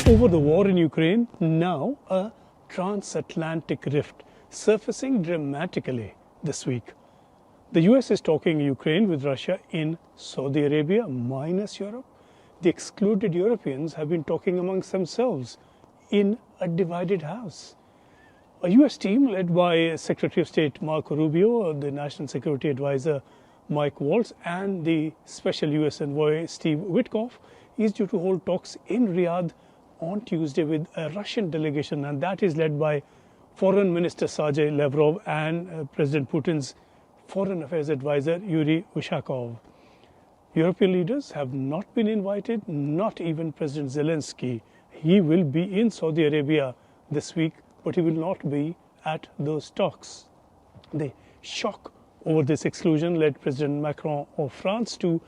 Over the war in Ukraine, now a transatlantic rift surfacing dramatically this week. The US is talking Ukraine with Russia in Saudi Arabia minus Europe. The excluded Europeans have been talking amongst themselves in a divided house. A US team led by Secretary of State Marco Rubio, the National Security Advisor Mike Waltz, and the Special US Envoy Steve Witkoff is due to hold talks in Riyadh on Tuesday with a Russian delegation, and that is led by Foreign Minister Sergei Lavrov and President Putin's Foreign Affairs Advisor Yuri Ushakov. European leaders have not been invited, not even President Zelensky. He will be in Saudi Arabia this week, but he will not be at those talks. The shock over this exclusion led President Macron of France to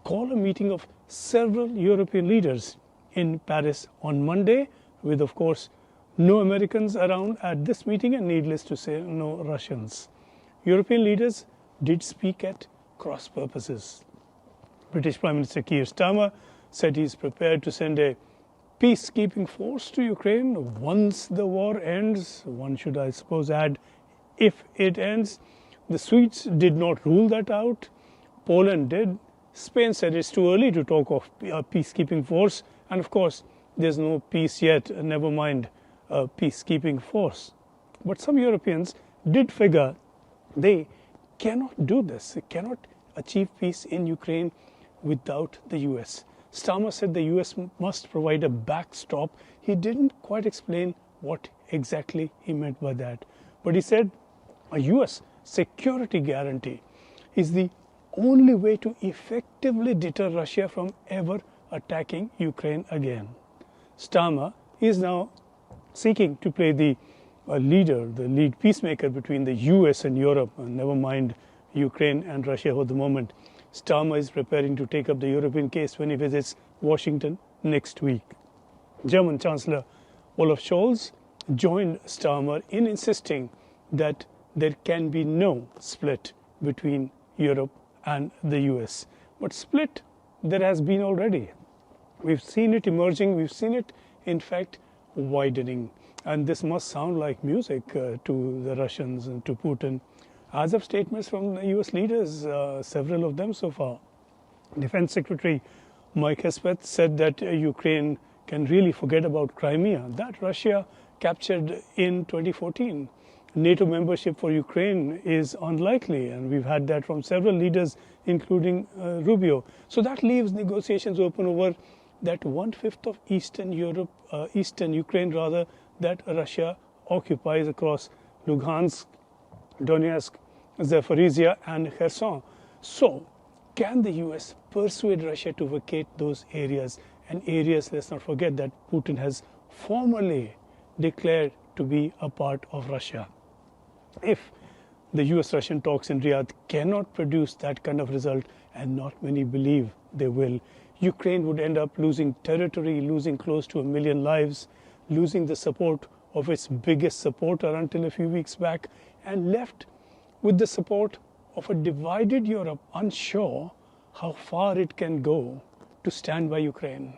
call a meeting of several European leaders in Paris on Monday, with, of course, no Americans around at this meeting and, needless to say, no Russians. European leaders did speak at cross purposes. British Prime Minister Keir Starmer said he is prepared to send a peacekeeping force to Ukraine once the war ends. One should, I suppose, add, if it ends. The Swedes did not rule that out. Poland did. Spain said it's too early to talk of a peacekeeping force. And of course, there's no peace yet, never mind a peacekeeping force. But some Europeans did figure they cannot do this. They cannot achieve peace in Ukraine without the US. Starmer said the US must provide a backstop. He didn't quite explain what exactly he meant by that. But he said a US security guarantee is the only way to effectively deter Russia from ever attacking Ukraine again. Starmer is now seeking to play the leader, the lead peacemaker between the US and Europe, never mind Ukraine and Russia for the moment. Starmer is preparing to take up the European case when he visits Washington next week. German Chancellor Olaf Scholz joined Starmer in insisting that there can be no split between Europe and the US. But split there has been already. We've seen it emerging, we've seen it, in fact, widening. And this must sound like music to the Russians and to Putin. As of statements from the US leaders, several of them so far, Defense Secretary Mike Hespeth said that Ukraine can really forget about Crimea, that Russia captured in 2014. NATO membership for Ukraine is unlikely, and we've had that from several leaders, including Rubio. So that leaves negotiations open over that 1/5 of Eastern Ukraine, that Russia occupies across Lugansk, Donetsk, Zaporizhia, and Kherson. So, can the US persuade Russia to vacate those areas? And areas, let's not forget, that Putin has formally declared to be a part of Russia. If the US-Russian talks in Riyadh cannot produce that kind of result, and not many believe they will, Ukraine would end up losing territory, losing close to 1 million lives, losing the support of its biggest supporter until a few weeks back, and left with the support of a divided Europe, unsure how far it can go to stand by Ukraine.